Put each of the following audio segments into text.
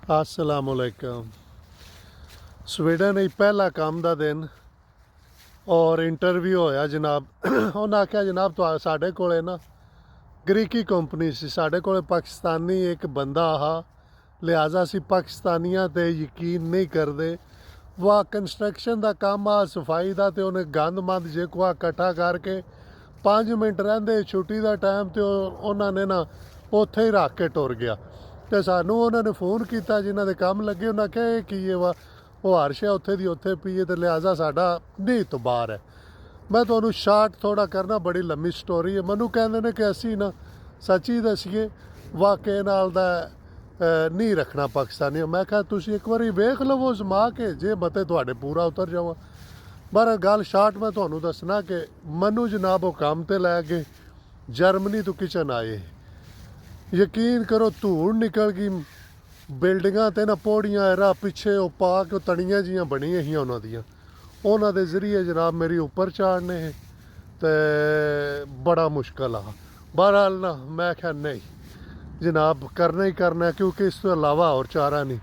असलामुअलैकुम। Sweden ही पहला काम का दिन और इंटरव्यू होया जनाब। उन्हें आख्या जनाब तो साढ़े कोले ना ग्रीकी कंपनी सी, साढ़े कोले पाकिस्तानी एक बंदा हा, लिहाजा असी पाकिस्तानियों ते यकीन नहीं करते। वह कंस्ट्रक्शन का काम आ, सफाई का, तो उन्हें गंद मंद जे को कट्ठा करके 5 मिनट रहिंदे छुट्टी का टाइम तो उन्होंने ना उत्थे ही रख के टुर गया। तो सानू उन्होंने फोन किया जिन्हों के काम लगे, उन्हें आख्या ये की है वा वो हर्ष है उत्थे दी उत्थे पीए, तो लिहाजा साडा नहीं तो बाहर है। मैं तुहानू शार्ट थोड़ा करना, बड़ी लंबी स्टोरी है। मैनू कहते हैं कि असी ना सच्ची दसीए वाकई नाल दा नहीं रखना पाकिस्तानी। मैं कहा तुसी एक बार वेख लवो जमा के, जे मते तुहाडे पूरा उतर जावा। पर गल शार्ट मैं तुहानू दसना कि मनु जनाब वो काम ते लै गए, जर्मनी तो किचन आए। यकीन करो धूड़ निकल गई बिल्डिंगां ते ना, पौड़ियां एरा पिछे वो पा के तड़ियां जियां बनियां हियां उन्हां दियां, उन्हां दे जरिए जनाब मेरी उपर चाड़ने है। तो बड़ा मुश्किल आ। बहरहाल ना मैं आख्या नहीं जनाब करना ही करना है, क्योंकि इस तो अलावा और चारा नहीं।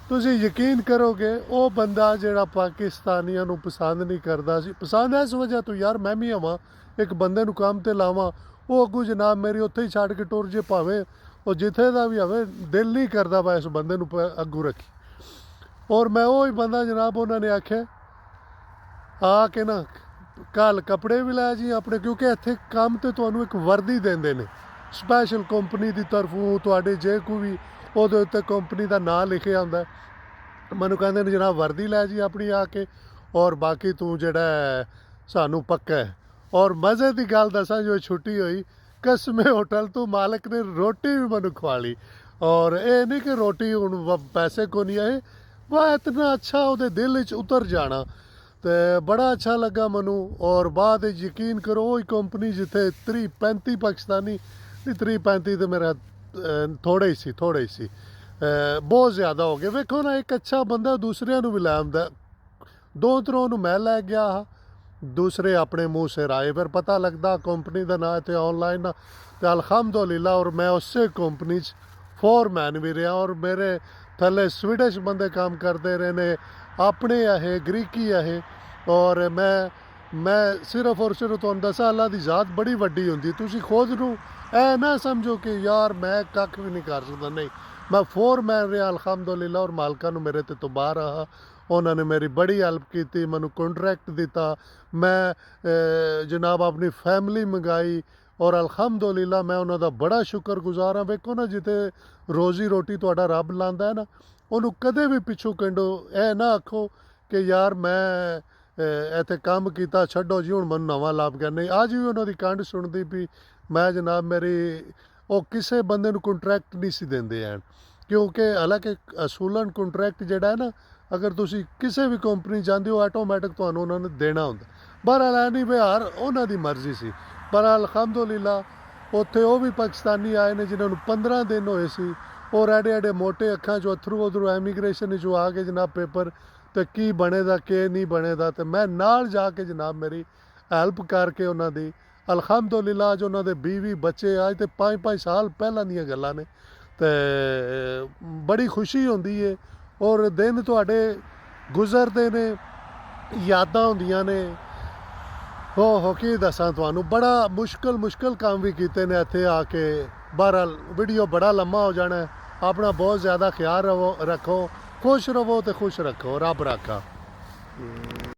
तुसी यकीन करोगे वो बंदा जिहड़ा पाकिस्तानियों नू पसंद नहीं करता सी, पसंद इस वजह तो यार मैं भी आवां एक बंदे नू काम ते लावां, वो अगू जनाब मेरी उत्थे ही छड्ड के टुर जे, भावें वो जिथे दा भी होवे, दिल नहीं करता पा इस बंदे नू अगू रखी। और मैं वो ही बंदा जनाब उन्होंने आख्या आके ना कल कपड़े भी लै जी अपने, क्योंकि इत्थे काम तो तुहानू एक वर्दी देंदे ने स्पैशल कंपनी की तरफों, तुहाडे जे कोई भी ਉਹਦੇ ਉੱਤੇ कंपनी का नाम लिखे आंदा। मैनू कहते हैं जनाब वर्दी लै जी अपनी आके, और बाकी तू जड़ा सानू पक्का है। और मज़े की गल दसा, जो छुट्टी हुई कसमे होटल तो मालिक ने रोटी भी मैनू खवा ली। और ये नहीं कि रोटी हूँ पैसे को नहीं आए, वह इतना अच्छा वो दिल च उतर जाना, तो बड़ा अच्छा लगा मैनू। और बाद यकीन करो वही कंपनी जिथे 30-35 पाकिस्तानी नहीं, 30-35 तो मेरा थोड़े ही सी बहुत ज़्यादा हो गए। वेखो ना एक अच्छा बंदा दूसरिया भी लै आंदा, 2-3 मैं लै गया हा, दूसरे अपने मुँह से आए, फिर पता लगता कंपनी का नाम तो ऑनलाइन ना, तो अल्हम्दुलिल्लाह। और मैं उससे कंपनी फोरमैन भी रहा, और मेरे थले स्वीडिश बंदे काम करते रहे ने, अपने है ग्रीकी है। और मैं सिर्फ और सिर्फ तुहानू दसा अल्लाह की ज़ात बड़ी वड्डी हुंदी, तुसी खुद नू ऐ ना समझो कि यार मैं कख भी नहीं कर सकता, नहीं मैं फोरमैन रहा अल्हम्दुलिल्लाह। और मालका नू मेरे ते तो बाहर रहा, उन्होंने मेरी बड़ी हेल्प की, मैनू कॉन्ट्रैक्ट दिता, मैं जनाब अपनी फैमिली मंगाई, और अल्हम्दुलिल्लाह मैं उन्होंने बड़ा शुक्रगुजार हाँ। वेखो ना जिते रोज़ी रोटी तुहाडा रब लांदा है ना, उन्होंने कदे भी पिछू कंडो ऐ ना आखो कि यार मैं इत्थे काम किया छड्डो जी हुण मैनू नवां लाभ गया, नहीं। अज भी उन्होंने कंड सुनदी पई मैं जनाब, मेरी वो किसी बंदे नू कॉन्ट्रैक्ट नहीं सी देंदे हैं, क्योंकि हालांकि असूलन कॉन्ट्रैक्ट जिहड़ा है ना, अगर तुसी किसी भी कंपनी जांदे हो ऑटोमैटिक तुहानू उन्होंने देना हुंदा। बहरहाल ऐ नहीं बिहार उन्हां दी मर्जी सी। पर अल्हम्दुलिल्लाह उत्थे वो भी पाकिस्तानी आए ने जिन्होंने 15 दिन होए सी, और एडे एडे मोटे अखां चो अथरू उधरों एमीग्रेशन चो आ गए जनाब पेपर, तो की बने दा के नहीं बने दा, तो मैं नाल जाके जनाब मेरी हेल्प करके उन्हां दी अल्हम्दुलिल्लाह अज उन्होंने 20 बच्चे, अज तो 5-5 साल पहलां दियां गल्लां ने, तो बड़ी खुशी होंदी है। और दिन तुहाडे गुजरते ने, यादां होंदियां ने। हो की दसां तुहानू, बड़ा मुश्किल काम भी कीते ने इत्थे आके। बहरहाल वीडियो बड़ा लम्मा हो जाना है, अपना बहुत ज़्यादा ख्याल रखो, खुश रवो तो खुश रखो, रब रखा।